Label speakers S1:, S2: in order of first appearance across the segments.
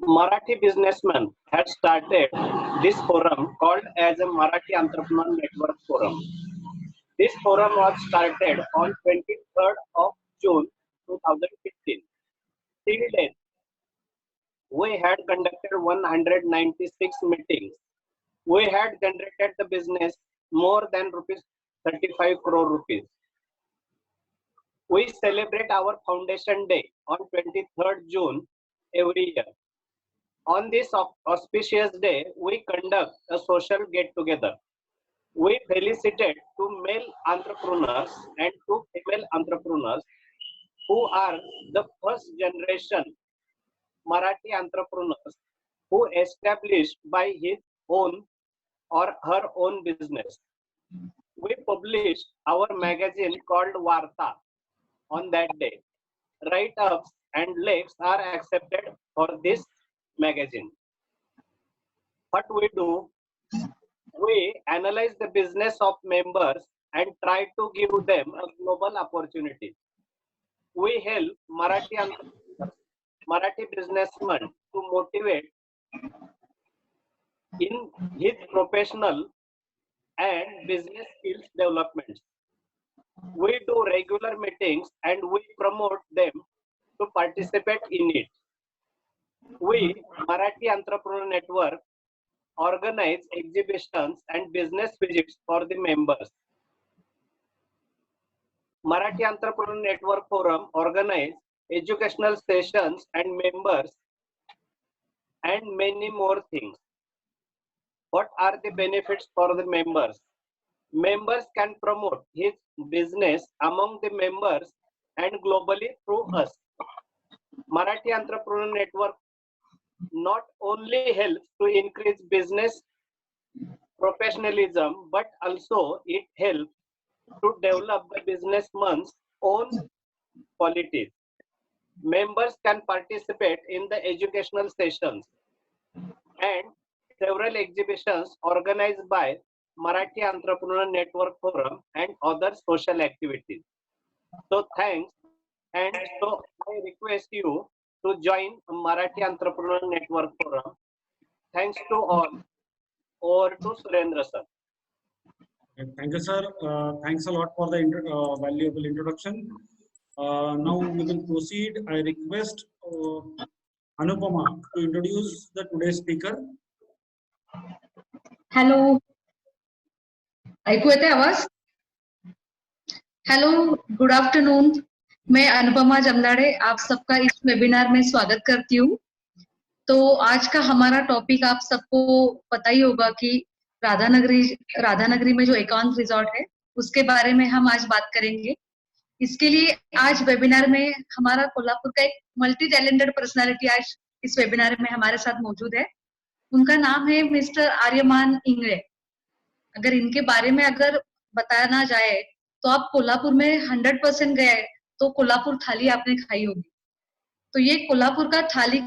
S1: Marathi businessmen had started this forum called as a Marathi Entrepreneur Network Forum. This forum was started on 23rd of June 2015. Till date, we had conducted 196 meetings. We had generated the business more than rupees 35 crore rupees. We celebrate our foundation day on 23rd June every year. On this auspicious day, we conduct a social get-together. We felicitate two male entrepreneurs and two female entrepreneurs who are the first generation Marathi entrepreneurs who established by his own or her own business. We published our magazine called Varta on that day. Write-ups and links are accepted for this magazine. What we do, we analyze the business of members and try to give them a global opportunity. We help Marathi businessmen to motivate in his professional and business skills development. We do regular meetings and we promote them to participate in it. We, Marathi Entrepreneur Network, organize exhibitions and business visits for the members. Marathi Entrepreneur Network Forum organize educational sessions and members and many more things. What are the benefits for the members? Members can promote his business among the members and globally through us. Marathi Entrepreneur Network not only helps to increase business professionalism, but also it helps to develop the businessman's own qualities. Members can participate in the educational sessions and several exhibitions organized by Marathi Entrepreneur Network Forum and other social activities. So thanks, and so I request you to join Marathi Entrepreneur Network Forum. Thanks to all. Over to Surendra sir.
S2: Thank you, sir. Thanks a lot for the valuable introduction. Now we will proceed. I request Anupama to introduce the today's speaker.
S3: Hello, ऐकू येते आवाज? Hello, good afternoon. मैं अनुपमा जमदाड़े आप सबका इस webinar में स्वागत करती हूँ. तो आज का हमारा टॉपिक आप सबको पता ही होगा कि राधानगरी में जो एकांत रिजॉर्ट है उसके बारे में हम आज बात करेंगे. इसके लिए आज वेबिनार में हमारा कोल्हापुर का एक मल्टी टैलेंटेड पर्सनालिटी आज इस वेबिनार में हमारे साथ मौजूद है. उनका नाम है मिस्टर आर्यमान इंगळे. अगर इनके बारे में अगर बताया ना जाए तो आप कोल्हापुर में 100% गए तो कोल्हापुर थाली आपने खाई होगी. तो ये कोल्हापुर का थाली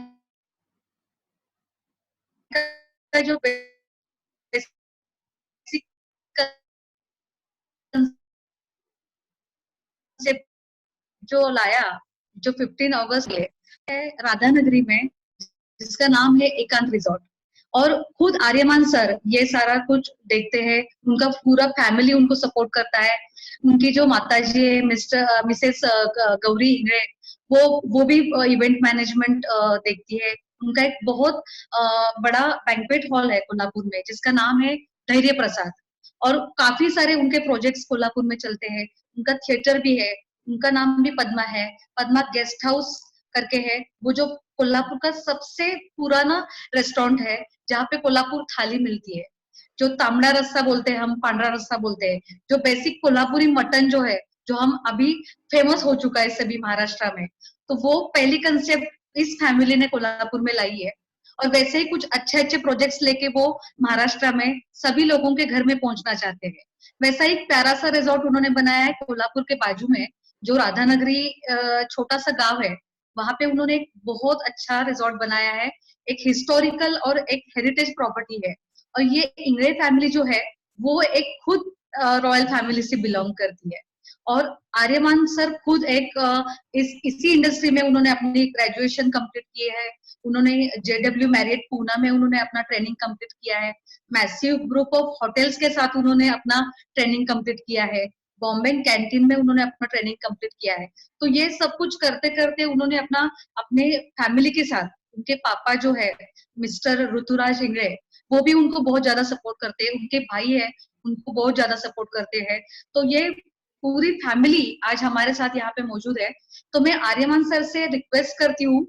S3: का जो जो लाया जो 15 अगस्त है राधानगरी में, जिसका नाम है एकांत रिजॉर्ट. और खुद आर्यमान सर ये सारा कुछ देखते हैं. उनका पूरा फैमिली उनको सपोर्ट करता है. उनकी जो माताजी है मिसेस गौरी इंगळे, वो भी इवेंट मैनेजमेंट देखती है. उनका एक बहुत बड़ा बैंक्वेट हॉल है कोल्हापुर में जिसका नाम है धैर्य प्रसाद. और काफी सारे उनके प्रोजेक्ट्स कोल्हापुर में चलते हैं. उनका थिएटर भी है. उनका नाम भी पद्मा है. पद्मा गेस्ट हाउस करके है, वो जो कोल्हापुर का सबसे पुराना रेस्टोरेंट है जहाँ पे कोल्हापुर थाली मिलती है. जो तांबडा रस्सा बोलते हैं हम, पांडरा रस्सा बोलते हैं, जो बेसिक कोल्हापुरी मटन जो है, जो हम अभी फेमस हो चुका है सभी महाराष्ट्र में, तो वो पहली कंसेप्ट इस फैमिली ने कोल्हापुर में लाई है. और वैसे ही कुछ अच्छे प्रोजेक्ट्स लेके वो महाराष्ट्र में सभी लोगों के घर में पहुंचना चाहते हैं. वैसा एक प्यारा सा रिजॉर्ट उन्होंने बनाया है कोल्हापुर के बाजू में, जो राधानगरी छोटा सा गांव है, वहां पे उन्होंने एक बहुत अच्छा रिजॉर्ट बनाया है. एक हिस्टोरिकल और एक हेरिटेज प्रॉपर्टी है. और ये इंगळे फैमिली जो है वो एक खुद रॉयल फैमिली से बिलोंग करती है. और आर्यमान सर खुद एक इसी इंडस्ट्री में उन्होंने अपनी ग्रेजुएशन कंप्लीट की है। उन्होंने JW मैरियट पूना में उन्होंने अपना ट्रेनिंग कंप्लीट किया है। मैसिव ग्रुप ऑफ होटल्स के साथ उन्होंने अपना ट्रेनिंग कंप्लीट किया है। बॉम्बे कैंटीन में उन्होंने अपना ट्रेनिंग कंप्लीट किया है। तो ये सब कुछ करते करते उन्होंने अपने फैमिली के साथ, उनके पापा जो है मिस्टर ऋतुराज इंगड़े, वो भी उनको बहुत ज्यादा सपोर्ट करते हैं। उनके भाई है, उनको बहुत ज्यादा सपोर्ट करते हैं। तो ये पूरी फैमिली आज हमारे साथ यहाँ पे मौजूद है। तो मैं आर्यमान सर से रिक्वेस्ट करती हूँ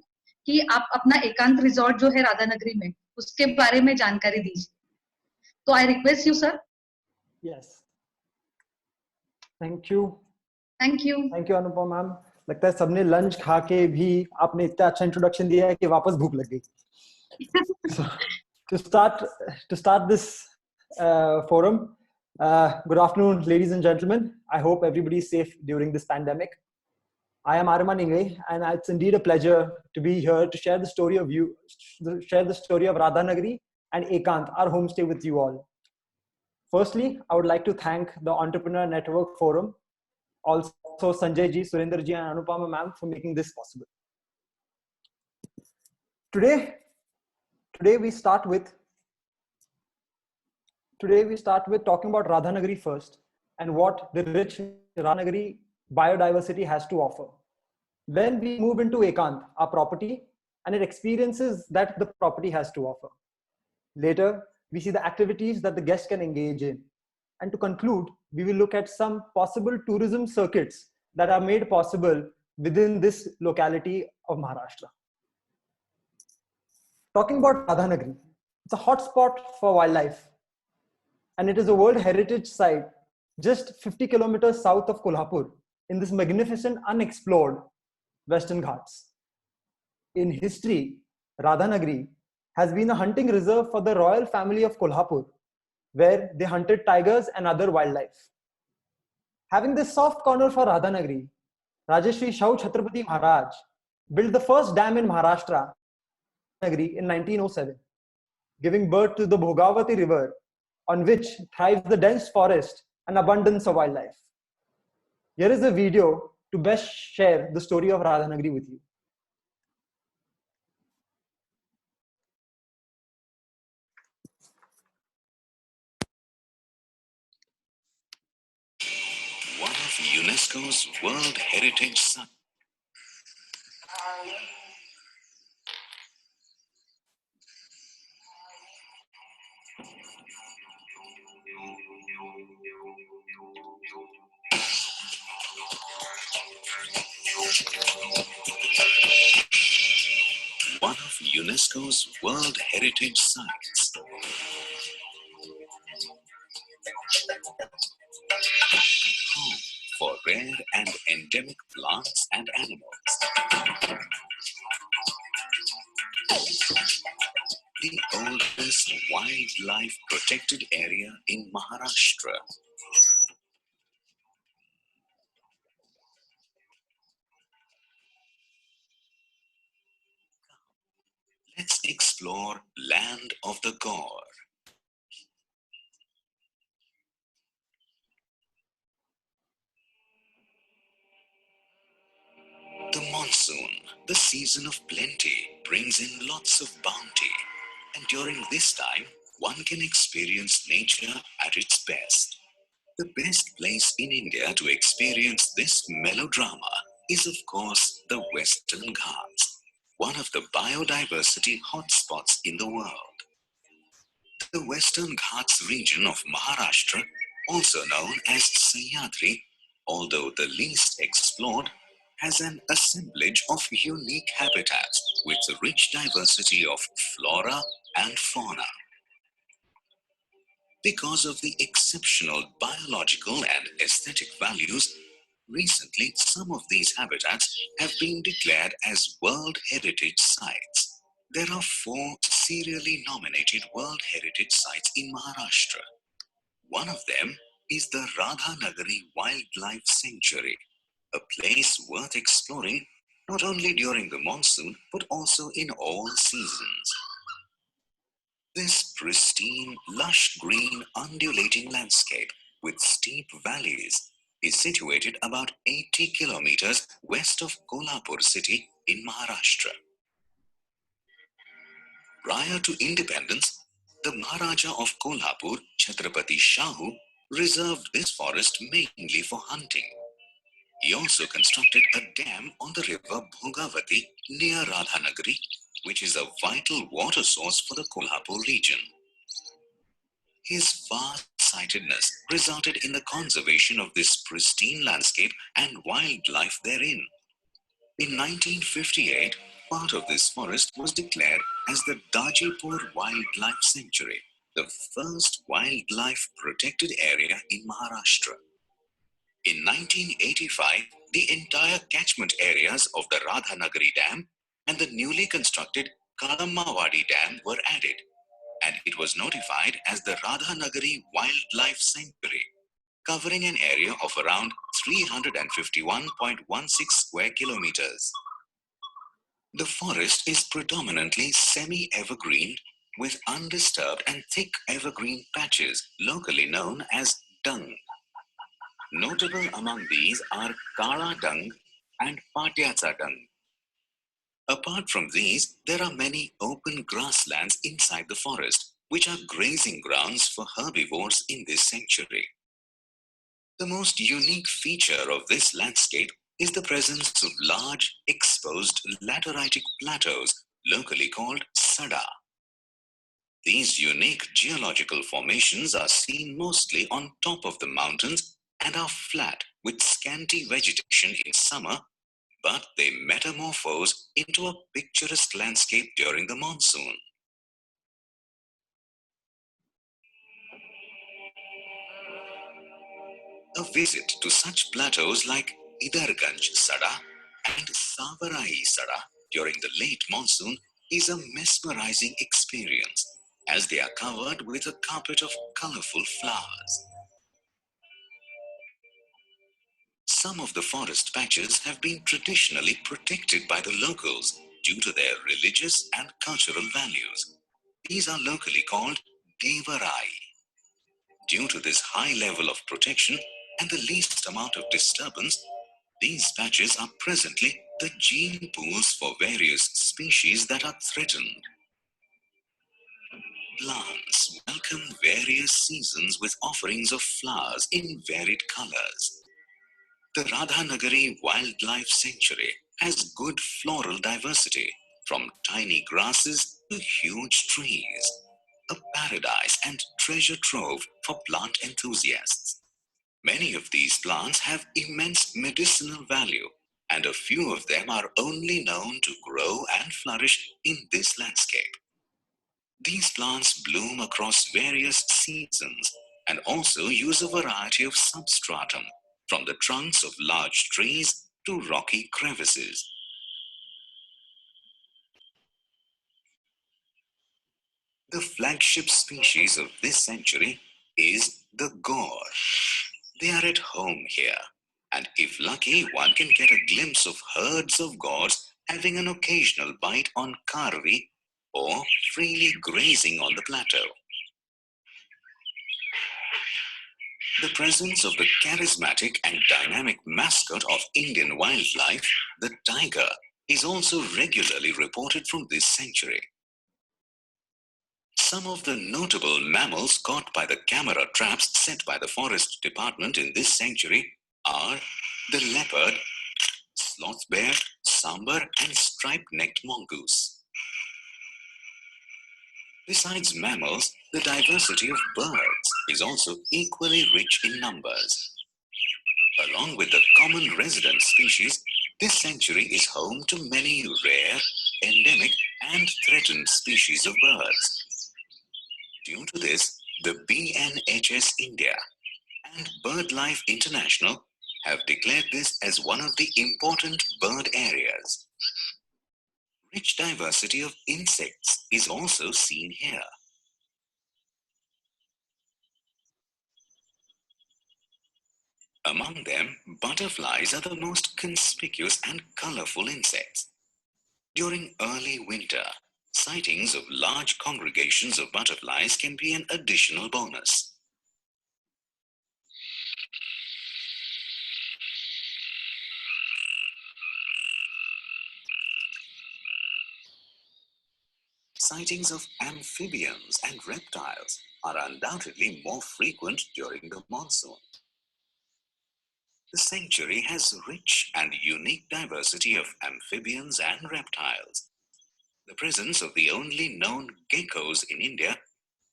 S3: कि आप अपना एकांत रिजॉर्ट जो है राधानगरी में, उसके बारे में जानकारी दीजिए। तो I request you sir.
S4: Yes, thank you.
S3: Thank you.
S4: Thank you Anupama ma'am. लगता है सबने लंच खा के भी आपने इतना अच्छा इंट्रोडक्शन दिया है कि वापस भूख लग गई। So, to start this forum, good afternoon, ladies and gentlemen. I hope everybody is safe during this pandemic. I am Arman Ingre, and it's indeed a pleasure to be here to share the story of Radhanagari and Ekant, our homestay, with you all. Firstly, I would like to thank the Entrepreneur Network Forum, also Sanjay ji, Surinder ji, and Anupama ma'am for making this possible. Today we start with talking about Radhanagari first and what the rich Radhanagari biodiversity has to offer. Then we move into Ekant, our property, and its experiences that the property has to offer. Later, we see the activities that the guests can engage in. And to conclude, we will look at some possible tourism circuits that are made possible within this locality of Maharashtra. Talking about Radhanagari, it's a hotspot for wildlife, and it is a World Heritage Site just 50 kilometers south of Kolhapur in this magnificent unexplored Western Ghats. In history, Radhanagari has been a hunting reserve for the royal family of Kolhapur, where they hunted tigers and other wildlife. Having this soft corner for Radhanagari, Rajashri Shau Chhatrapati Maharaj built the first dam in Maharashtra in 1907, giving birth to the Bhogavati River, on which thrives the dense forest and abundance of wildlife. Here is a video to best share the story of Radhanagari with you.
S5: One of UNESCO's World Heritage Sites. One of UNESCO's World Heritage Sites. Home for rare and endemic plants and animals. The oldest wildlife protected area in Maharashtra. Let's explore Land of the Gaur. The monsoon, the season of plenty, brings in lots of bounty. And during this time, one can experience nature at its best. The best place in India to experience this melodrama is, of course, the Western Ghats, one of the biodiversity hotspots in the world. The Western Ghats region of Maharashtra, also known as Sahyadri, although the least explored, has an assemblage of unique habitats with a rich diversity of flora and fauna. Because of the exceptional biological and aesthetic values, recently some of these habitats have been declared as World Heritage Sites. There are 4 serially nominated World Heritage Sites in Maharashtra. One of them is the Radhanagari Wildlife Sanctuary, a place worth exploring not only during the monsoon but also in all seasons. This pristine, lush green, undulating landscape with steep valleys, is situated about 80 kilometers west of Kolhapur city in Maharashtra. Prior to independence, the Maharaja of Kolhapur, Chhatrapati Shahu, reserved this forest mainly for hunting. He also constructed a dam on the river Bhogavati near Radhanagari, which is a vital water source for the Kolhapur region. His far-sightedness resulted in the conservation of this pristine landscape and wildlife therein. In 1958, part of this forest was declared as the Dajipur Wildlife Sanctuary, the first wildlife protected area in Maharashtra. In 1985, the entire catchment areas of the Radhanagari Dam and the newly constructed Kalammavadi Dam were added, and it was notified as the Radhanagari Wildlife Sanctuary, covering an area of around 351.16 square kilometers. The forest is predominantly semi-evergreen with undisturbed and thick evergreen patches locally known as dung. Notable among these are Kala dung and Patyatsa dung. Apart from these, there are many open grasslands inside the forest, which are grazing grounds for herbivores in this sanctuary. The most unique feature of this landscape is the presence of large, exposed lateritic plateaus, locally called sada. These unique geological formations are seen mostly on top of the mountains and are flat with scanty vegetation in summer, but they metamorphose into a picturesque landscape during the monsoon. A visit to such plateaus like Idarganj Sada and Savarai Sada during the late monsoon is a mesmerizing experience, as they are covered with a carpet of colorful flowers. Some of the forest patches have been traditionally protected by the locals due to their religious and cultural values. These are locally called Devarai. Due to this high level of protection and the least amount of disturbance, these patches are presently the gene pools for various species that are threatened. Plants welcome various seasons with offerings of flowers in varied colors. The Radhanagari Wildlife Sanctuary has good floral diversity, from tiny grasses to huge trees, a paradise and treasure trove for plant enthusiasts. Many of these plants have immense medicinal value, and a few of them are only known to grow and flourish in this landscape. These plants bloom across various seasons and also use a variety of substratum, from the trunks of large trees to rocky crevices. The flagship species of this sanctuary is the gaur. They are at home here, and if lucky, one can get a glimpse of herds of gaurs having an occasional bite on karvi or freely grazing on the plateau. The presence of the charismatic and dynamic mascot of Indian wildlife, the tiger, is also regularly reported from this sanctuary. Some of the notable mammals caught by the camera traps set by the Forest Department in this sanctuary are the leopard, sloth bear, sambar, and striped-necked mongoose. Besides mammals, the diversity of birds is also equally rich in numbers. Along with the common resident species, this sanctuary is home to many rare, endemic, and threatened species of birds. Due to this, the BNHS India and BirdLife International have declared this as one of the important bird areas. Rich diversity of insects is also seen here. Among them, butterflies are the most conspicuous and colorful insects. During early winter, sightings of large congregations of butterflies can be an additional bonus. sightings of amphibians and reptiles are undoubtedly more frequent during the monsoon. The sanctuary has rich and unique diversity of amphibians and reptiles. The presence of the only known geckos in India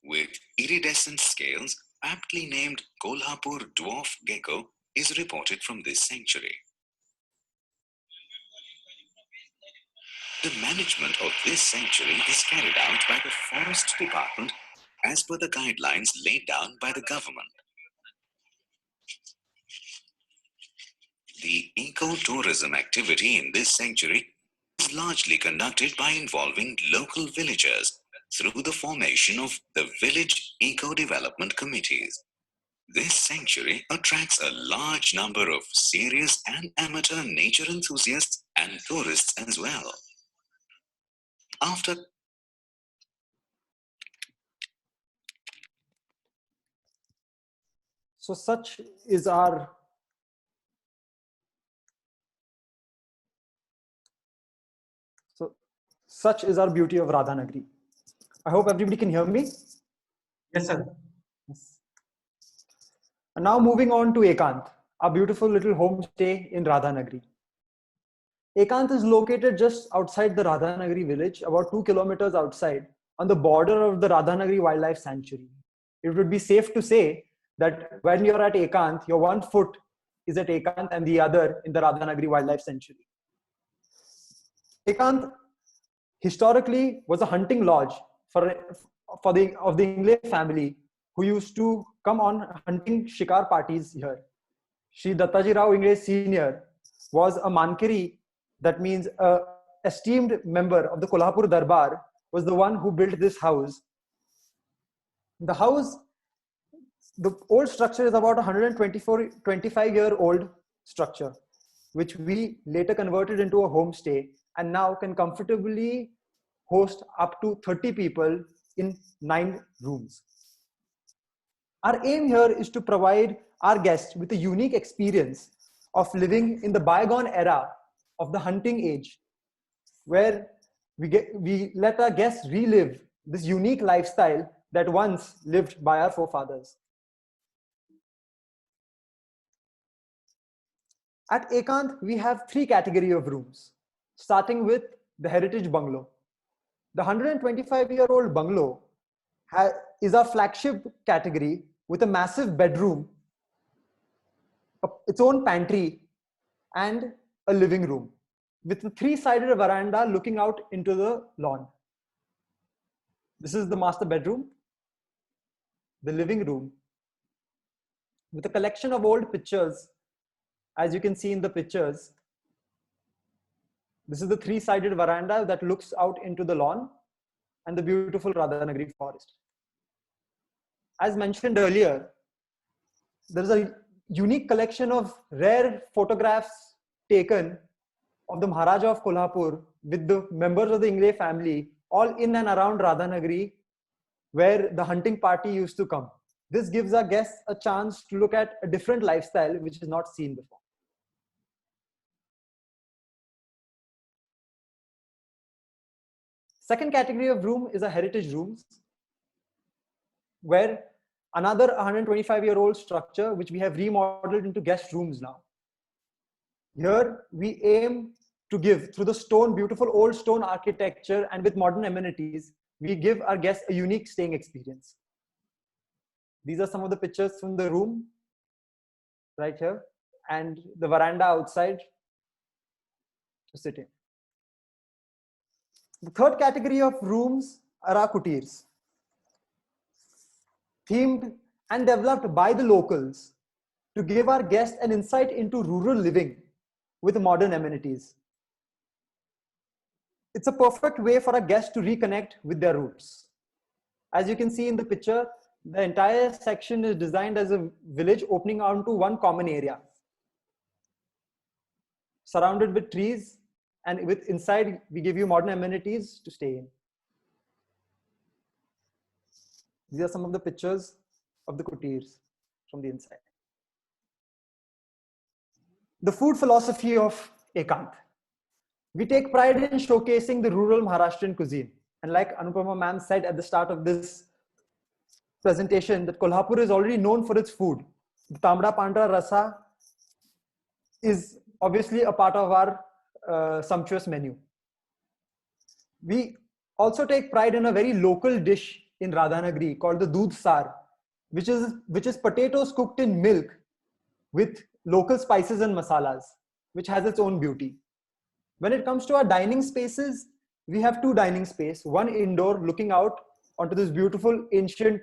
S5: with iridescent scales, aptly named Kolhapur dwarf gecko, is reported from this sanctuary. The management of this sanctuary is carried out by the Forest Department as per the guidelines laid down by the government. The eco-tourism activity in this sanctuary is largely conducted by involving local villagers through the formation of the village eco-development committees. This sanctuary attracts a large number of serious and amateur nature enthusiasts and tourists as well. After
S4: So such is our beauty of Radhanagari. I hope everybody can hear me.
S2: Yes, sir.
S4: Yes. And now moving on to Ekant, our beautiful little homestay in Radhanagari. Ekant is located just outside the Radhanagari village, about 2 kilometers outside, on the border of the Radhanagari Wildlife Sanctuary. It would be safe to say that when you're at Ekant, your one foot is at Ekant and the other in the Radhanagari Wildlife Sanctuary. Ekant historically was a hunting lodge of the Ingle family who used to come on hunting shikar parties here. Shri Dattaji Rao Ingle Senior was a Mankari, that means a esteemed member of the Kolhapur Darbar, was the one who built this house. The house, the old structure is about 125-year-old structure, which we later converted into a homestay and now can comfortably host up to 30 people in 9 rooms. Our aim here is to provide our guests with a unique experience of living in the bygone era of the hunting age, where we let our guests relive this unique lifestyle that once lived by our forefathers. At Ekant, we have 3 categories of rooms, starting with the Heritage Bungalow. The 125-year-old bungalow is our flagship category with a massive bedroom, its own pantry, and a living room with a 3-sided veranda looking out into the lawn. This is the master bedroom, the living room, with a collection of old pictures. As you can see in the pictures, this is the 3-sided veranda that looks out into the lawn and the beautiful Radhanagari forest. As mentioned earlier, there is a unique collection of rare photographs taken of the Maharaja of Kolhapur with the members of the Ingle family, all in and around Radhanagari, where the hunting party used to come. This gives our guests a chance to look at a different lifestyle which is not seen before. Second category of room is a heritage rooms, where another 125-year-old structure which we have remodeled into guest rooms now. Here we aim to give, through the stone, beautiful old stone architecture and with modern amenities, we give our guests a unique staying experience. These are some of the pictures from the room right here and the veranda outside to sit in. The third category of rooms are our kutirs, themed and developed by the locals to give our guests an insight into rural living with modern amenities. It's a perfect way for our guests to reconnect with their roots. As you can see in the picture, the entire section is designed as a village opening onto one common area, surrounded with trees, and with inside we give you modern amenities to stay in. These are some of the pictures of the kutirs from the inside. The food philosophy of Ekant. We take pride in showcasing the rural Maharashtrian cuisine And like Anupama ma'am said at the start of this presentation, that Kolhapur is already known for its food. The Tamda Pandra Rasa is obviously a part of our sumptuous menu. We also take pride in a very local dish in Radhanagri called the Doodh Sar, which is potatoes cooked in milk with local spices and masalas, which has its own beauty. When it comes to our dining spaces, we have two dining space, one indoor looking out onto this beautiful ancient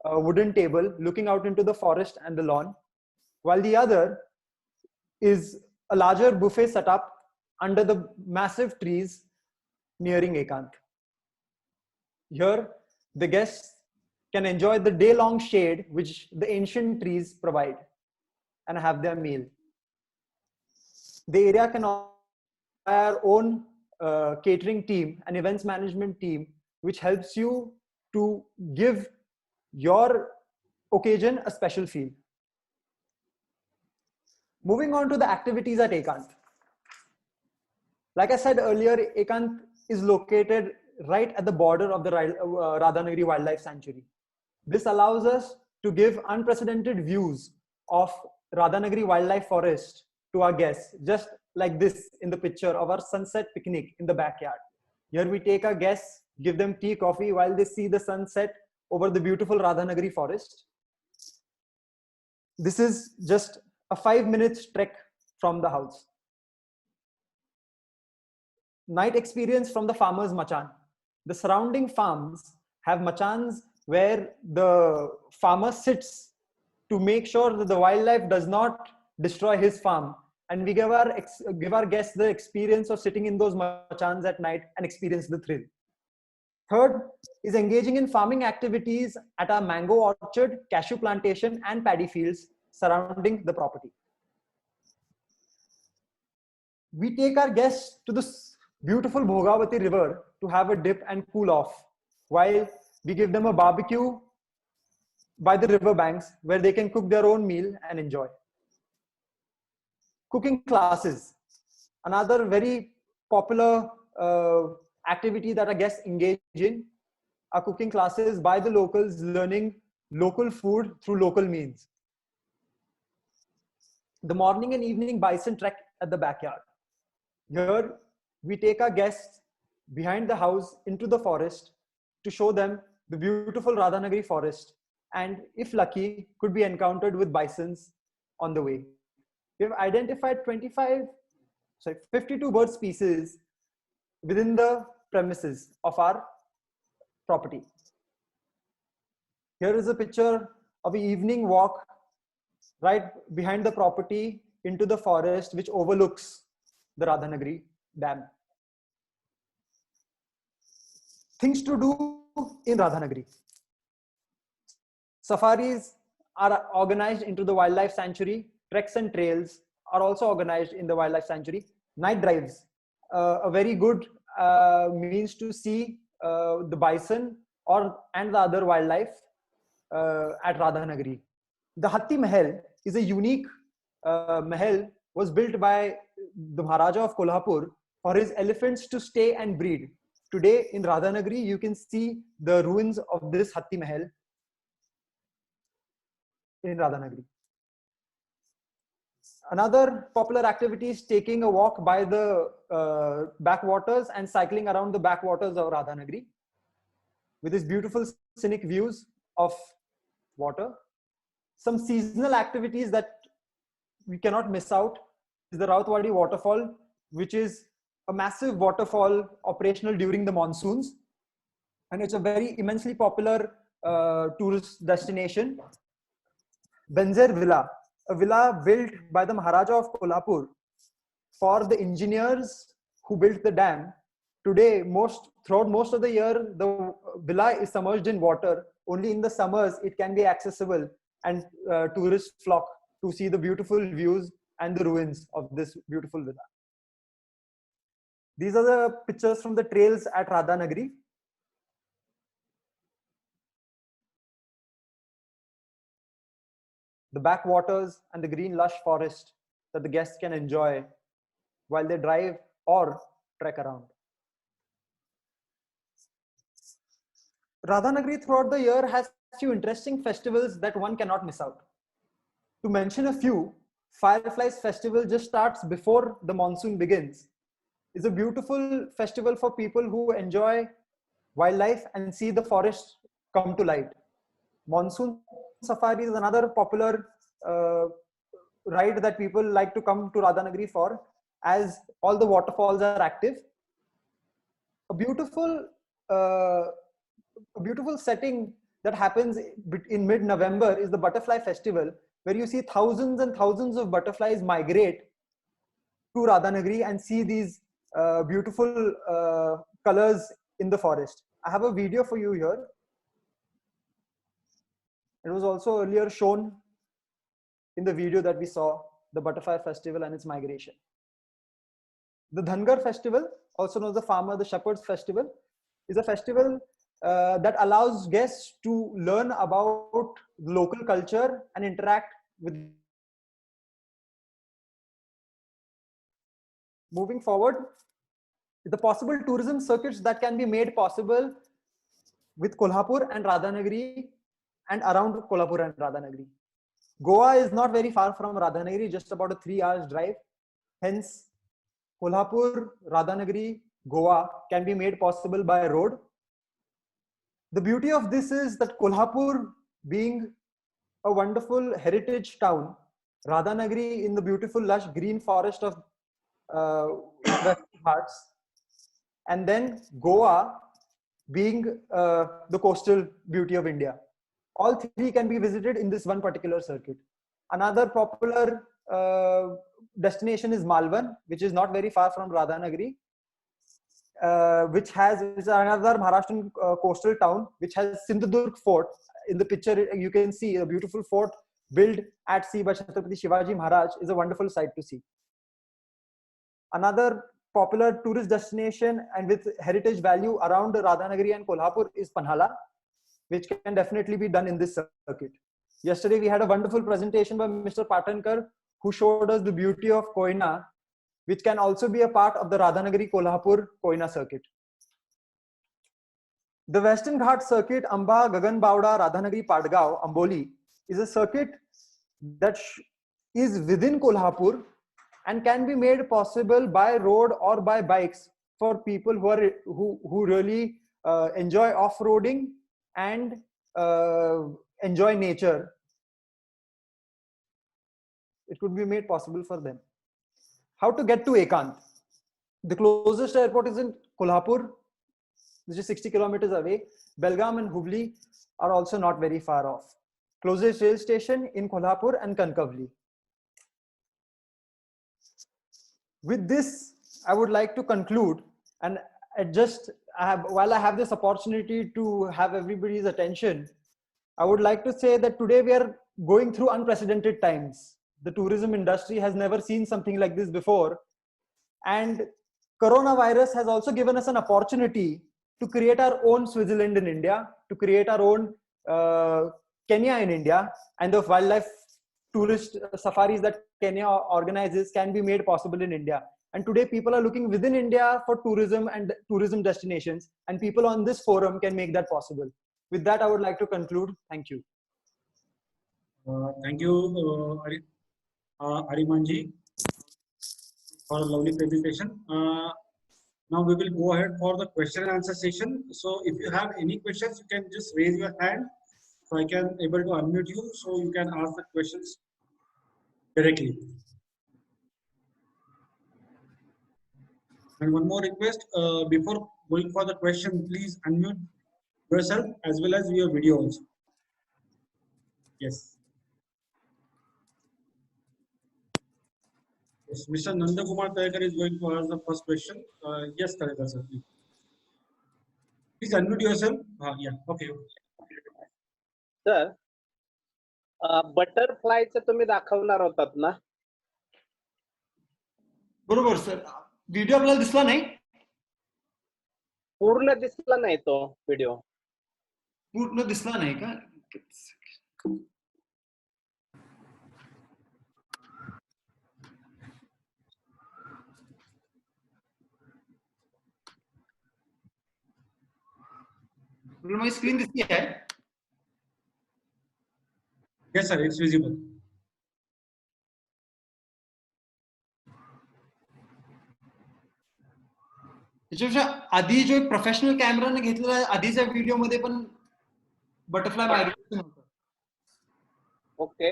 S4: wooden table looking out into the forest and the lawn, while the other is a larger buffet setup under the massive trees nearing Ekant. Here, the guests can enjoy the day-long shade which the ancient trees provide and have their meal. The area can also have our own catering team and events management team, which helps you to give your occasion a special feel. Moving on to the activities at Ekant. Like I said earlier, Ekant is located right at the border of the Radhanagri Wildlife Sanctuary. This allows us to give unprecedented views of Radhanagri Wildlife Forest to our guests, just like this in the picture of our sunset picnic in the backyard. Here we take our guests, give them tea, coffee while they see the sunset over the beautiful Radhanagri forest. This is just a 5-minute trek from the house. Night experience from the farmer's machan. The surrounding farms have machans where the farmer sits to make sure that the wildlife does not destroy his farm. And we give our guests the experience of sitting in those machans at night and experience the thrill. Third is engaging in farming activities at our mango orchard, cashew plantation, and paddy fields surrounding the property. We take our guests to this beautiful Bhogavati river to have a dip and cool off, while we give them a barbecue by the river banks where they can cook their own meal and enjoy. Cooking classes, another very popular activity that our guests engage in, are cooking classes by the locals, learning local food through local means. The morning and evening bison trek at the backyard. Here, we take our guests behind the house into the forest to show them the beautiful Radhanagri forest, and if lucky, could be encountered with bisons on the way. We have identified 52 bird species within the premises of our property. Here is a picture of an evening walk right behind the property into the forest, which overlooks the Radhanagri Dam. Things to do in Radhanagri. Safaris are organized into the wildlife sanctuary. Treks and trails are also organized in the wildlife sanctuary. Night drives, a very good means to see the bison and the other wildlife at Radhanagri. The Hatti Mahal is a unique mahal, was built by the Maharaja of Kolhapur for his elephants to stay and breed. Today in Radhanagri, you can see the ruins of this Hatti Mahal in Radhanagri. Another popular activity is taking a walk by the backwaters and cycling around the backwaters of Radhanagri with these beautiful scenic views of water. Some seasonal activities that we cannot miss out is the Rautwadi waterfall, which is a massive waterfall operational during the monsoons. And it's a very immensely popular tourist destination. Benzer Villa, a villa built by the Maharaja of Kolhapur for the engineers who built the dam. Today, throughout most of the year, the villa is submerged in water. Only in the summers, it can be accessible, and tourists flock to see the beautiful views and the ruins of this beautiful villa. These are the pictures from the trails at Radhanagri. The backwaters and the green lush forest that the guests can enjoy while they drive or trek around. Radhanagari throughout the year has few interesting festivals that one cannot miss out. To mention a few, Fireflies Festival just starts before the monsoon begins. It's a beautiful festival for people who enjoy wildlife and see the forest come to light. Monsoon Safari is another popular ride that people like to come to Radhanagari for, as all the waterfalls are active. A beautiful, uh, a beautiful setting that happens in mid-November is the Butterfly Festival, where you see thousands and thousands of butterflies migrate to Radhanagari and see these beautiful colors in the forest. I have a video for you here. It was also earlier shown in the video that we saw, the Butterfly Festival and its migration. The Dhangar Festival, also known as the Farmer, the Shepherd's Festival, is a festival that allows guests to learn about local culture and interact with. Moving forward, the possible tourism circuits that can be made possible with Kolhapur and Radhanagari and around Kolhapur and Radhanagari. Goa is not very far from Radhanagari, just about a 3 hours drive. Hence, Kolhapur, Radhanagari, Goa can be made possible by road. The beauty of this is that Kolhapur, being a wonderful heritage town, Radhanagari in the beautiful lush green forest of Western Ghats, and then Goa being the coastal beauty of India. All three can be visited in this one particular circuit. Another popular destination is Malvan, which is not very far from Radhanagari, which is another Maharashtrian coastal town, which has Sindhudurg Fort. In the picture, you can see a beautiful fort built at sea by Chhatrapati Shivaji Maharaj is a wonderful sight to see. Another popular tourist destination and with heritage value around Radhanagari and Kolhapur is Panhala, which can definitely be done in this circuit. Yesterday, we had a wonderful presentation by Mr. Patankar, who showed us the beauty of Koina, which can also be a part of the Radhanagari Kolhapur Koina circuit. The Western Ghat circuit, Amba, Gagan Bawda, Radhanagari, Padgaon, Amboli, is a circuit that is within Kolhapur and can be made possible by road or by bikes for people who really enjoy off-roading and enjoy nature. It could be made possible for them. How to get to Ekant? The closest airport is in Kolhapur, which is 60 kilometers away. Belgaum and Hubli are also not very far off. Closest rail station in Kolhapur and Kankavli. With this, I would like to conclude, and while I have this opportunity to have everybody's attention, I would like to say that today we are going through unprecedented times. The tourism industry has never seen something like this before. And coronavirus has also given us an opportunity to create our own Switzerland in India, to create our own Kenya in India, and the wildlife tourist safaris that Kenya organizes can be made possible in India. And today people are looking within India for tourism and tourism destinations, and people on this forum can make that possible. With that, I would like to conclude. Thank you.
S2: Thank you, Arimanji, for a lovely presentation. Now we will go ahead for the question and answer session. So if you have any questions, you can just raise your hand, so I can able to unmute you, so you can ask the questions directly. And one more request, before going for the question, please unmute yourself as well as your video also. Yes. Yes, Mr. Nanda Kumar Tayakar is going to ask the first question. Yes, Tayakar sir, please. Please unmute yourself. Yeah, okay.
S1: Sir बटरफ्लायचं तुम्ही दाखवणार होतात ना?
S4: बरोबर sir. Video आपल्याला दिसला नाही?
S1: पूर्ण दिसला नाही तो व्हिडिओ.
S4: पूर्ण दिसला नाही का?
S6: Will my screen this here?
S2: Yes, sir, it's visible.
S6: त्याच्यापेक्षा आधी जो प्रोफेशनल कॅमेराने घेतलेला आधीच्या व्हिडिओ मध्ये पण बटरफ्लाय मायग्रेशन होतं.
S1: Okay.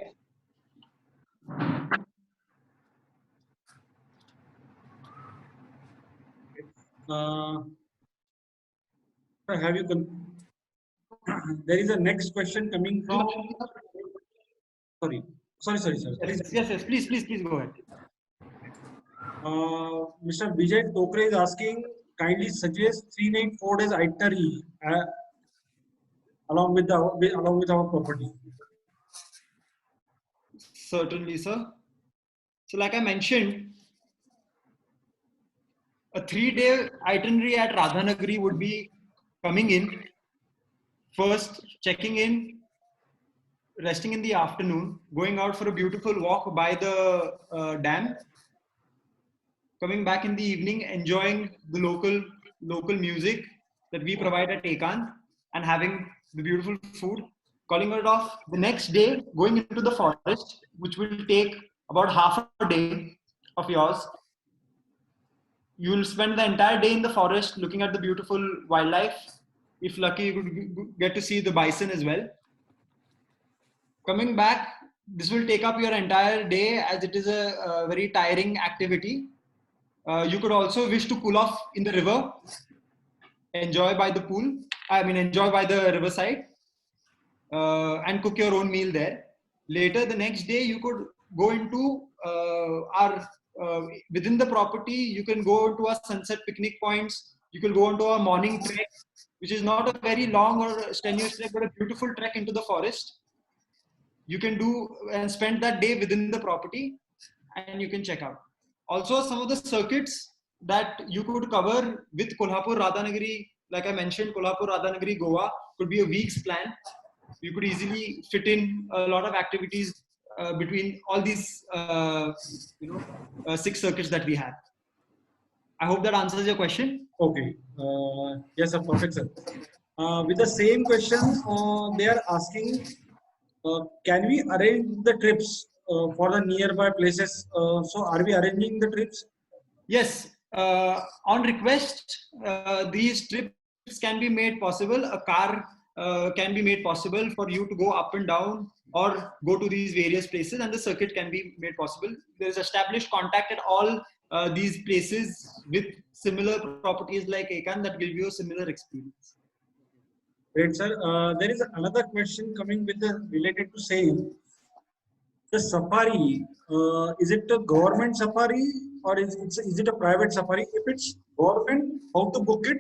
S2: Have you? There is a next question coming from. Sorry.
S6: Yes. Please go ahead.
S2: Mr. Vijay Tokre is asking, kindly suggest 3 night 4 days itinerary along with our property.
S6: Certainly, sir. So, like I mentioned, a 3-day itinerary at Radhanagari would be coming in, first checking in, resting in the afternoon, going out for a beautiful walk by the dam, coming back in the evening, enjoying the local music that we provide at Ekant, and having the beautiful food, calling it off the next day, going into the forest, which will take about half a day of yours. You'll spend the entire day in the forest looking at the beautiful wildlife. If lucky, you could get to see the bison as well. Coming back, this will take up your entire day as it is a very tiring activity. You could also wish to cool off in the river, enjoy by the riverside, and cook your own meal there. Later, the next day, you could go into within the property. You can go to our sunset picnic points. You can go into our morning trek, which is not a very long or strenuous trek, but a beautiful trek into the forest. You can do and spend that day within the property, and you can check out. Also, some of the circuits that you could cover with Kolhapur Radhanagari, like I mentioned, Kolhapur Radhanagari Goa could be a week's plan. You could easily fit in a lot of activities between all these 6 circuits that we have. I hope that answers your question.
S2: Okay. Yes, sir. Perfect, sir. With the same question, they are asking, can we arrange the trips for the nearby places? So, are we arranging the trips?
S6: Yes. On request, these trips can be made possible. A car can be made possible for you to go up and down or go to these various places, and the circuit can be made possible. There is established contact at all these places with similar properties like Ekant that give you a similar experience.
S2: Great, sir. There is another question coming with related to same. The safari, is it a government safari or is it a private safari? If it's government, how to book it?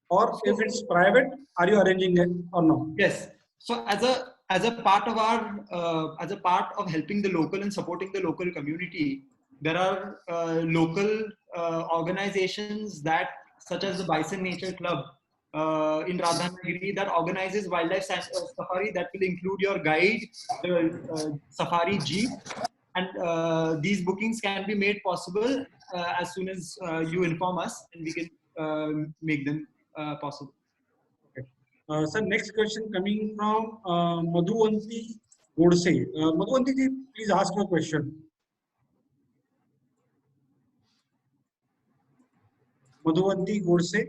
S2: Or if it's private, are you arranging it or no?
S6: Yes. So as a part of our as a part of helping the local and supporting the local community, there are local organizations that, such as the Bison Nature Club in Radhanagiri, that organizes wildlife safari that will include your guide, the safari jeep, and these bookings can be made possible as soon as you inform us, and we can make them possible.
S2: Sir, next question coming from Madhuvanti Godse. Madhuvanti ji, please ask your question. Madhuvanti Godse.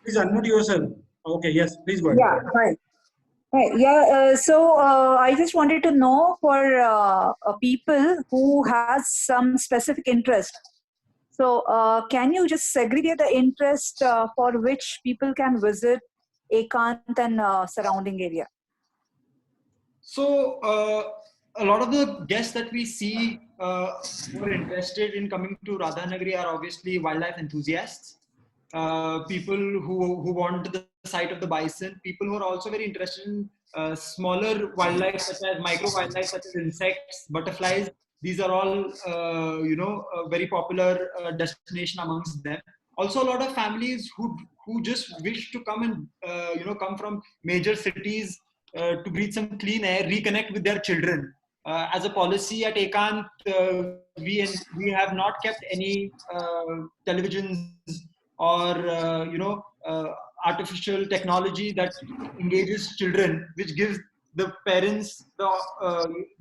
S2: Please unmute yourself. Okay, yes, please go ahead.
S7: Yeah, hi. Hi. Yeah, so I just wanted to know for people who has some specific interest. So can you just segregate the interest for which people can visit Ekant and surrounding area?
S6: So a lot of the guests that we see who are interested in coming to Radhanagari are obviously wildlife enthusiasts. People who want the sight of the bison, people who are also very interested in smaller wildlife such as micro wildlife such as insects, butterflies. These are all a very popular destination amongst them. Also, a lot of families who just wish to come and come from major cities to breathe some clean air, reconnect with their children. as a policy at Ekant, we have not kept any televisions or artificial technology that engages children, which gives the parents the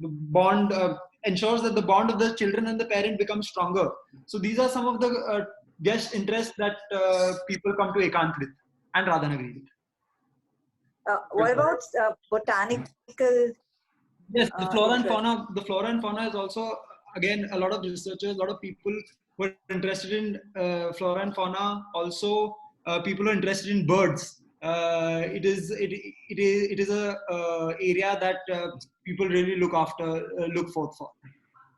S6: bond, ensures that the bond of the children and the parent becomes stronger. So these are some of the guest interests that people come to Ekant with and Radhanagri with.
S7: What about botanical?
S6: Yes, the flora and
S7: interest?
S6: fauna. The flora and fauna is also, again, a lot of researchers, a lot of people who are interested in flora and fauna. Also, people who are interested in birds. It is a area that people really look forth for.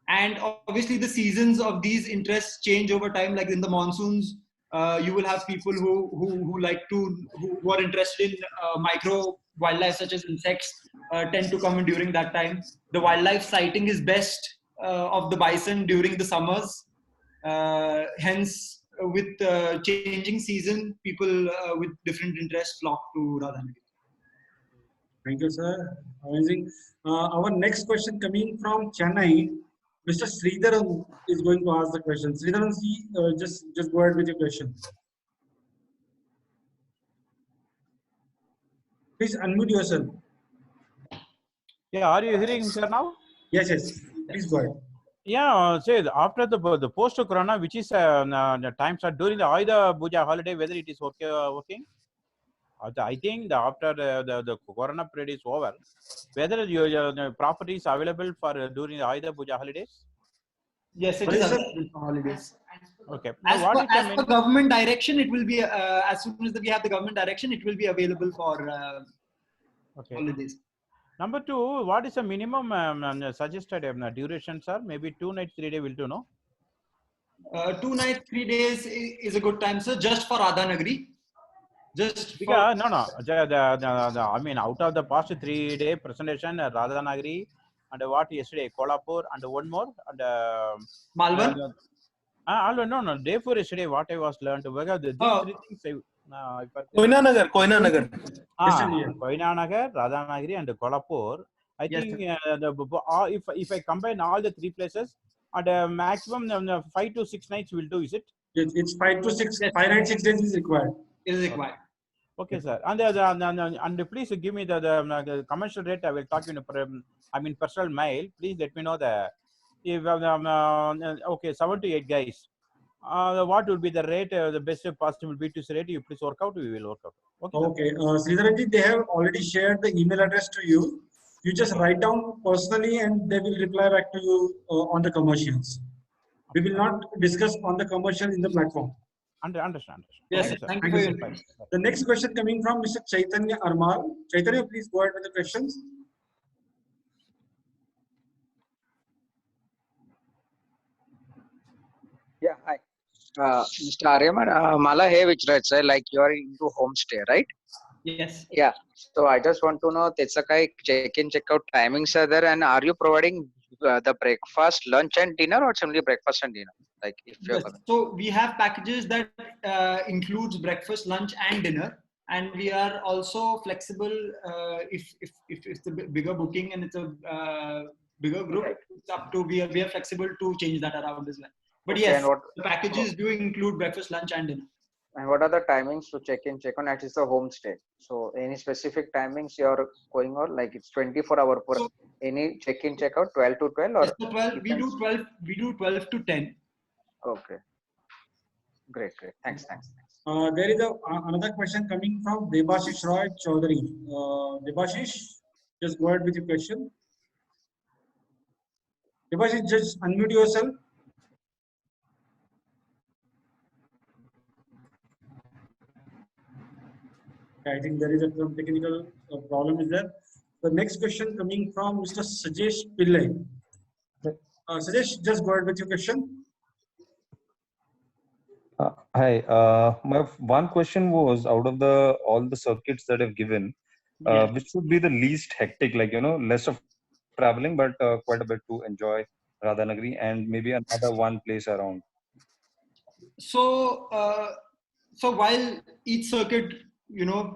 S6: And obviously, the seasons of these interests change over time. Like in the monsoons, you will have people who are interested in micro wildlife such as insects tend to come in during that time. The wildlife sighting is best of the bison during the summers. Hence, with changing season, people with different interests flock to Radhanagri.
S2: Thank you, sir. Amazing. Our next question coming from Chennai. Mr. Sridharan is going to ask the question. Sridharan, just go ahead with your question. Please unmute yourself.
S8: Yeah, are you hearing sir now?
S2: Yes, yes. Please go ahead.
S8: Yeah, say after the post corona, which is the times are during the Ayudha Puja holiday, whether it is working. I think after the corona period is over, whether your property is available for during the Ayudha Puja holidays.
S6: Yes, it is available for holidays.
S8: Okay.
S6: As per government direction, it will be as soon as we have the government direction, it will be available for holidays.
S8: Number two, what is the minimum suggested duration, sir? Maybe 2 nights, 3 days will do, no?
S6: 2 nights, 3 days is a good time, sir. Just for Radhanagri. Just
S8: because I mean, out of the past 3 day presentation, Radhanagri and what yesterday, Kolhapur and one more and
S6: Malvan.
S8: No, day for yesterday, what I was learned because these 3 things.
S9: Koina Nagar.
S8: Koina Nagar, Radhanagri, and Kolhapur. I think if I combine all the 3 places, and maximum 5 to 6 nights will do. Is it?
S2: It's 5 to 6. 5 nights, 6 days is required.
S6: Is required.
S8: Okay, sir. And please give me the commercial rate. I will talk in personal mail. Please let me know if okay, 7 to 8 guys. What would be the rate? The best possible B2C rate. You please work out. We will work out.
S2: Okay. Sridharanji, they have already shared the email address to you. You just write down personally, and they will reply back to you on the commercials. We will not discuss on the commercial in the platform.
S8: Understand.
S6: Yes, thank you for your advice.
S2: The next question coming from Mr. Chaitanya Armal. Chaitanya, please go ahead with the questions.
S10: Yeah, hi. Mr. Aryaman, Mala हे विचारायचं like you are into homestay, right?
S6: Yes.
S10: Yeah. So I just want to know त्याचं काय check-in, check-out timings are there, and are you providing the breakfast, lunch, and dinner, or it's only breakfast and dinner? Like if you're
S6: So we have packages that includes breakfast, lunch, and dinner, and we are also flexible if it's a bigger booking and it's a bigger group. It's up to we are flexible to change that around as well. But yes, the packages do include breakfast, lunch, and dinner.
S10: And what are the timings to check in, check on? Actually, it's a homestay. So any specific timings you're going on? Like it's 24-hour per any check in, check out, 12 to 12 or?
S6: Yes, so 12. We do 12 to 10.
S10: Okay. Great. Thanks.
S2: There is another question coming from Debashish Roy Chaudhary. Debashish, just go ahead with your question. Debashish, just unmute yourself. I think there is some technical problem is there. The next question coming from Mr. Sajesh Pillai. Sajesh, just go ahead with your question.
S11: Hi. My one question was, out of all the circuits that I've given, which would be the least hectic, like, less of traveling, but quite a bit to enjoy Radhanagri and maybe another one place around?
S6: So while each circuit,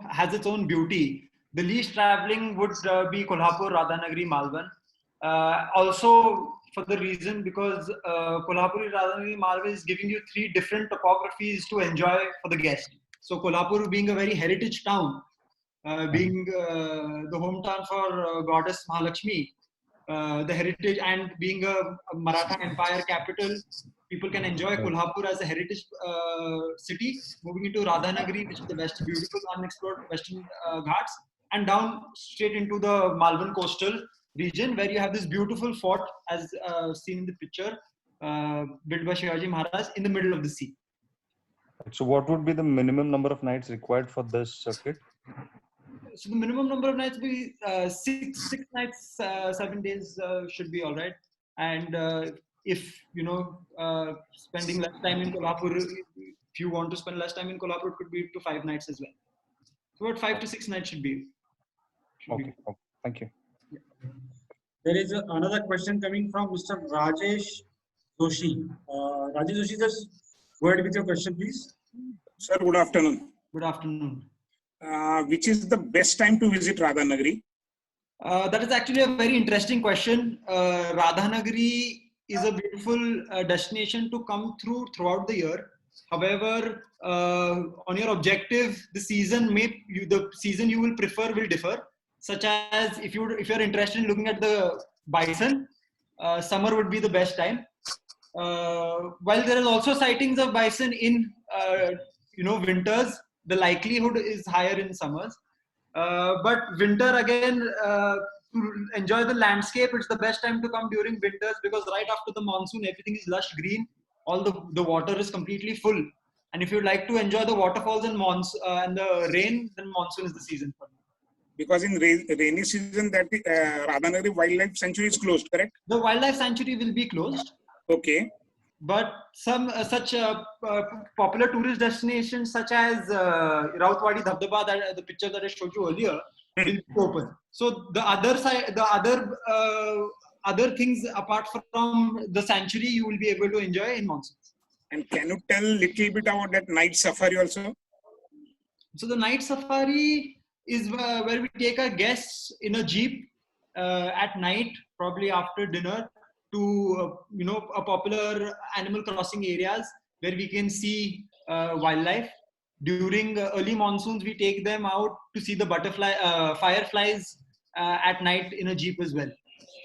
S6: has its own beauty, the least traveling would be Kolhapur, Radhanagri, Malvan. Also for the reason because Kolhapuri Radhanagari Malwa is giving you 3 different topographies to enjoy for the guest. So Kolhapur being a very heritage town, being the hometown for goddess Mahalakshmi, the heritage, and being a Maratha Empire capital, people can enjoy Kolhapur as a heritage city. Moving into Radhanagari, which is the best, beautiful unexplored Western Ghats, and down straight into the Malvan coastal region, where you have this beautiful fort, as seen in the picture, built by Shivaji Maharaj in the middle of the sea.
S11: So, what would be the minimum number of nights required for this circuit?
S6: So the minimum number of nights will be 6 nights, 7 days should be all right. And if spending less time in Kolhapur, if you want to spend less time in Kolhapur, it could be to 5 nights as well. So about 5 to 6 nights should be.
S11: Okay. Thank you.
S2: There is another question coming from Mr. Rajesh Joshi. Rajesh Joshi, just go ahead with your question, please.
S12: Sir, good afternoon.
S6: Good afternoon.
S12: Which is the best time to visit Radhanagari?
S6: That is actually a very interesting question. Radhanagari is a beautiful destination to come throughout the year. However, on your objective, the season you will prefer will differ. Such as if you're interested in looking at the bison, summer would be the best time. While there is also sightings of bison in winters, the likelihood is higher in summers. But winter again, to enjoy the landscape, it's the best time to come during winters, because right after the monsoon, everything is lush green. All the water is completely full. And if you'd like to enjoy the waterfalls and the rain, then monsoon is the season for you.
S12: Because in rainy season, that Radhanagari Wildlife Sanctuary is closed, correct?
S6: The wildlife sanctuary will be closed.
S12: Okay.
S6: But some such popular tourist destinations such as Rautwadi Dhabdaba, the picture that I showed you earlier, will be open. So the other side, other things apart from the sanctuary, you will be able to enjoy in monsoons.
S12: And can you tell a little bit about that night safari also?
S6: So the night safari is where we take our guests in a jeep at night, probably after dinner, to a popular animal crossing areas where we can see wildlife. During early monsoons, we take them out to see the fireflies at night in a jeep as well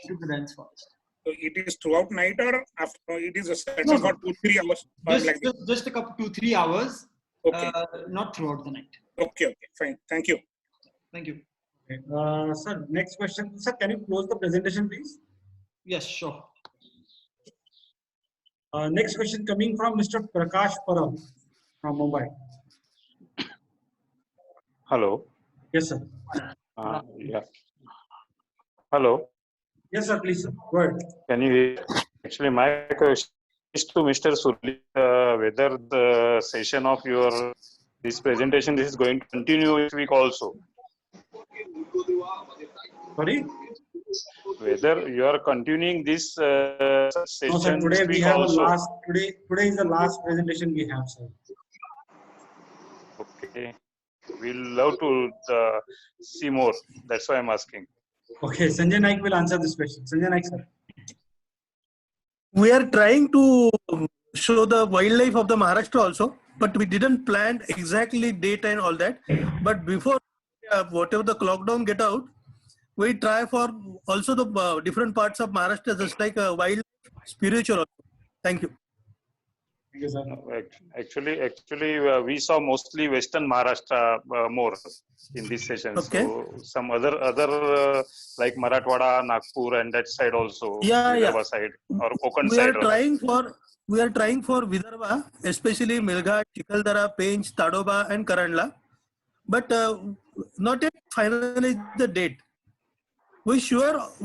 S6: to the dense forest.
S12: So it is throughout night, or after it is a certain for 2-3 hours?
S6: Just a couple 2-3 hours.
S12: Okay.
S6: Not throughout the night.
S12: Okay, fine. Thank you.
S6: Thank you.
S2: Okay. Sir, next question. Sir, can you close the presentation, please?
S6: Yes, sure.
S2: Next question coming from Mr. Prakash Param from Mumbai.
S13: Hello.
S2: Yes, sir.
S13: Yeah. Hello.
S2: Yes, sir. Please, sir. Go ahead.
S13: Can you hear? Actually, my question is to Mr. Surli, whether the session of this presentation is going to continue this week also.
S2: Sorry?
S13: Whether you are continuing this session.
S2: No, sir, today we have today is the last presentation we have, sir.
S13: Okay. We'll love to see more. That's why I'm asking.
S2: Okay, Sanjay Naik will answer this question. Sanjay Naik, sir.
S9: We are trying to show the wildlife of the Maharashtra also, but we didn't plan exactly date and all that. But before whatever the lockdown get out, we try for also the different parts of Maharashtra, just like wild, spiritual also. Thank you.
S2: Thank you, sir.
S13: Actually, we saw mostly Western Maharashtra more in this session.
S9: Okay.
S13: So some other like Marathwada, Nagpur, and that side also.
S9: Yeah.
S13: Vidarbha side or Konkan
S9: We
S13: side.
S9: are trying for Vidarbha, especially Melghat, Chikaldara, Pench, Tadoba, and Karandla, but not yet finalized the date. We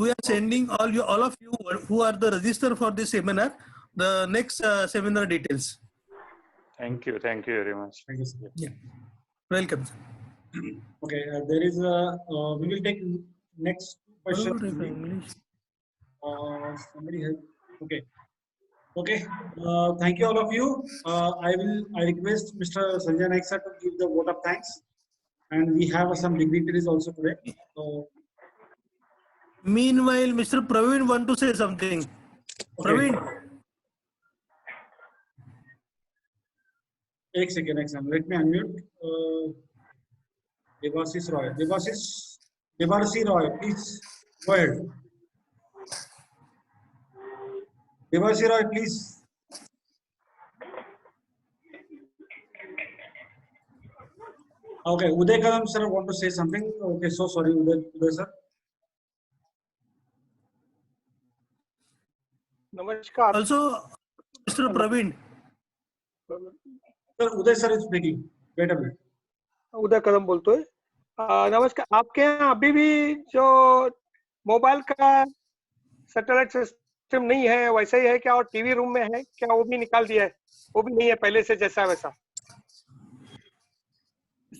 S9: are sending all of you who are the register for this seminar the next seminar details.
S13: Thank you very much.
S2: Thank you, sir.
S9: Yeah. Welcome, sir.
S2: Okay, there is we will take next question. Somebody has, okay. Thank you all of you. I request Mr. Sanjay Naik sir to give the vote of thanks, and we have some dignitaries also today. So
S9: Meanwhile, Mr. Praveen want to say something. Praveen.
S2: एक second let me unmute Devasis Roy. Devarsi Roy, please go ahead. Devarsi Roy, please. Okay, Uday Kalam sir want to say something. Okay, so sorry, Uday sir.
S14: Namaskar.
S9: Also, Mr. Praveen.
S2: Sir, Uday sir is speaking. Wait a minute.
S14: उदय कदम बोलते हैं। नमस्कार, आपके यहाँ अभी भी जो mobile का satellite system नहीं है वैसा ही है क्या, और टीवी रूम में है क्या, वो भी निकाल दिया है, वो भी नहीं है पहले से जैसा वैसा?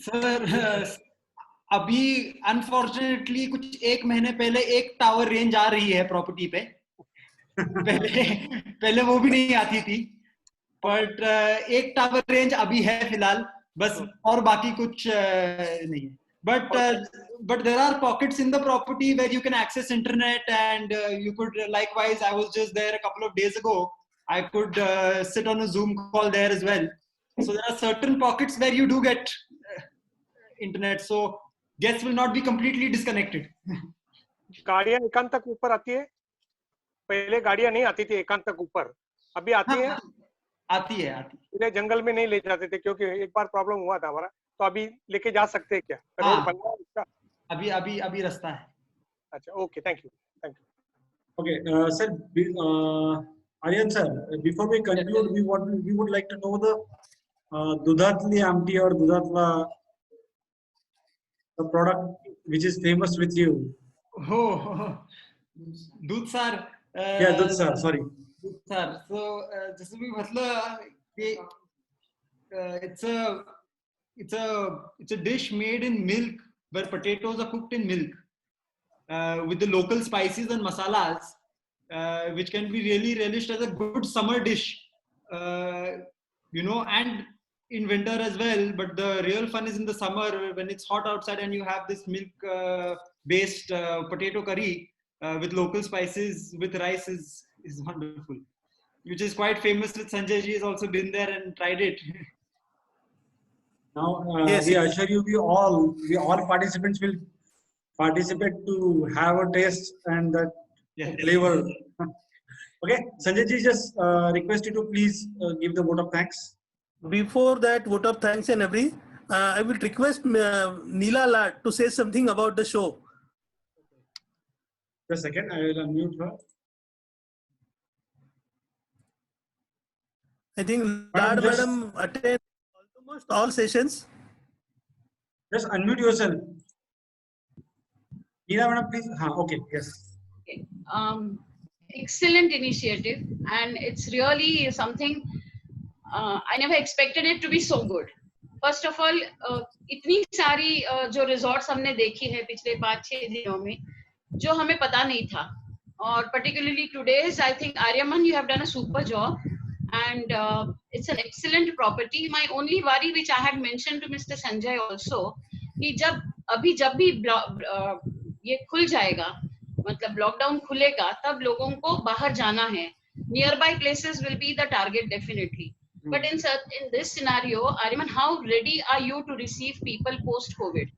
S6: सर अभी अनफॉर्चुनेटली कुछ 1 महीने पहले एक टावर रेंज आ रही है प्रॉपर्टी पे। पहले वो भी नहीं आती थी, बट एक टावर रेंज अभी है फिलहाल बस, और बाकी कुछ नहीं है। But there are pockets in the property where you can access internet, and you could likewise. I was just there a couple of days ago. I could sit on a Zoom call there as well. So there are certain pockets where you do get internet. So guests will not be completely disconnected.
S14: गाड़ियां एकांत तक ऊपर आती है, पहले गाड़ियां नहीं आती थी एकांत तक ऊपर, अभी आती है?
S6: आती है।
S14: इन्हें जंगल में नहीं ले जाते थे क्योंकि एक बार प्रॉब्लम हुआ था हमारा, तो अभी लेके जा सकते हैं क्या? रोड बन रहा है उसका?
S6: अभी रास्ता है।
S14: अच्छा, okay, thank you.
S2: Okay, sir, Aryan sir, before we conclude, we would like to know the Dudatli Amti or Dudatla, the product which is famous with you.
S6: Oh, दूध सार।
S2: Yeah, दूध सार, sorry.
S6: दूध सार। So जैसे भी मतलब कि it's a dish made in milk, where potatoes are cooked in milk with the local spices and masalas, which can be really relished as a good summer dish, and in winter as well. But the real fun is in the summer when it's hot outside and you have this milk based potato curry with local spices with rice is wonderful, which is quite famous. With Sanjay ji has also been there and tried it.
S2: Now, we assure you, we all participants will participate to have a taste and that flavor. Okay, Sanjay ji, just request you to please give the vote of thanks.
S9: Before that vote of thanks and I will request Neela Lad to say something about the show.
S2: Just a second, I will unmute her.
S9: I think Lad madam attend almost all sessions.
S2: Just unmute yourself. Neela madam, please. Okay, yes.
S15: Okay. Excellent initiative, and it's really something I never expected it to be so good. First of all, इतनी सारी जो resorts हमने देखी है पिछले 5-6 दिनों में, जो हमें पता नहीं था, और particularly today's, I think Aryaman, you have done a super job, and it's an excellent property. My only worry, which I had mentioned to Mr. Sanjay also, कि जब भी ये खुल जाएगा, मतलब लॉकडाउन खुलेगा, तब लोगों को बाहर जाना है. Nearby places will be the target definitely. But in this scenario, Aryaman, how ready are you to receive people post-COVID?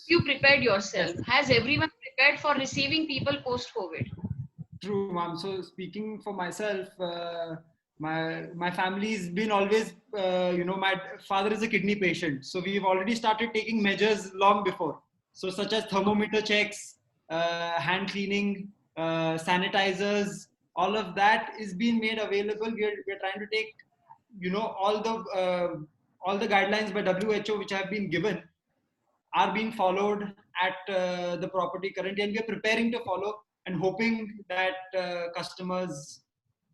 S15: You prepared yourself. Has everyone prepared for receiving people post-COVID?
S6: True, ma'am. So speaking for myself, my family's been always, my father is a kidney patient. So we've already started taking measures long before. So such as thermometer checks, hand cleaning, sanitizers, all of that is being made available. We're trying to take, all the guidelines by WHO which have been given are being followed at the property currently, and we're preparing to follow and hoping that customers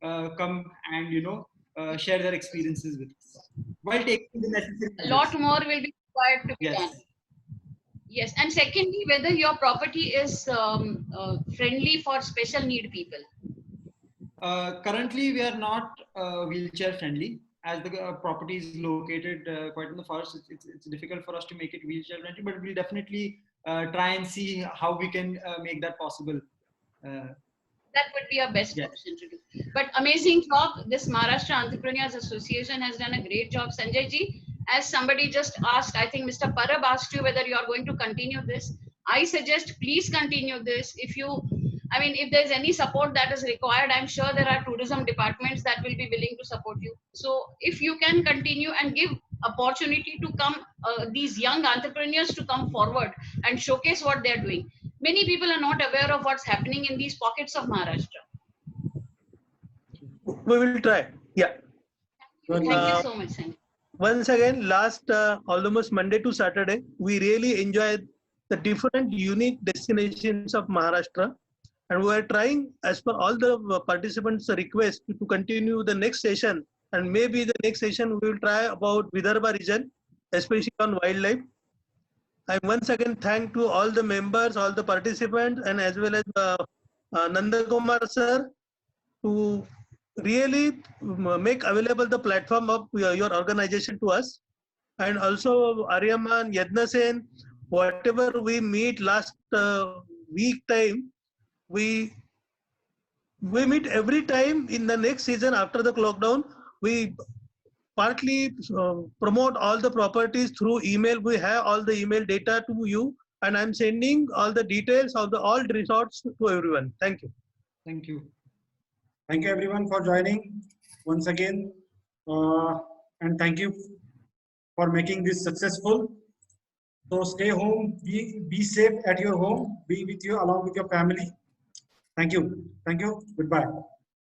S6: come and share their experiences with us while taking the necessary measures.
S15: A lot more will be required to be done. Yes, and secondly, whether your property is friendly for special need people.
S6: Currently, we are not wheelchair friendly, as the property is located quite in the forest. It's difficult for us to make it wheelchair friendly, but we'll definitely try and see how we can make that possible.
S15: That would be our best option to do. But amazing job. This Maharashtra Entrepreneurs Association has done a great job, Sanjay ji. As somebody just asked, I think Mr. Parab asked you whether you are going to continue this. I suggest please continue this. If there's any support that is required, I'm sure there are tourism departments that will be willing to support you. So if you can continue and give opportunity to come, these young entrepreneurs to come forward and showcase what they're doing. Many people are not aware of what's happening in these pockets of Maharashtra.
S9: We will try. Yeah.
S15: Thank you so much, Sanjay.
S9: Once again, last almost Monday to Saturday, we really enjoyed the different unique destinations of Maharashtra, and we are trying, as per all the participants' request, to continue the next session, and maybe the next session we will try about Vidarbha region, especially on wildlife. I once again thank to all the members, all the participants, and as well as Nandakumar sir, to really make available the platform of your organization to us, and also Aryaman, Yadnasen, whatever we meet last week time, we meet every time in the next season after the lockdown. We partly promote all the properties through email. We have all the email data to you, and I'm sending all the details of the all resorts to everyone. Thank you.
S2: Thank you. Thank you everyone for joining once again, and thank you for making this successful. So stay home, be safe at your home, be with you along with your family. Thank you. Thank you. Goodbye.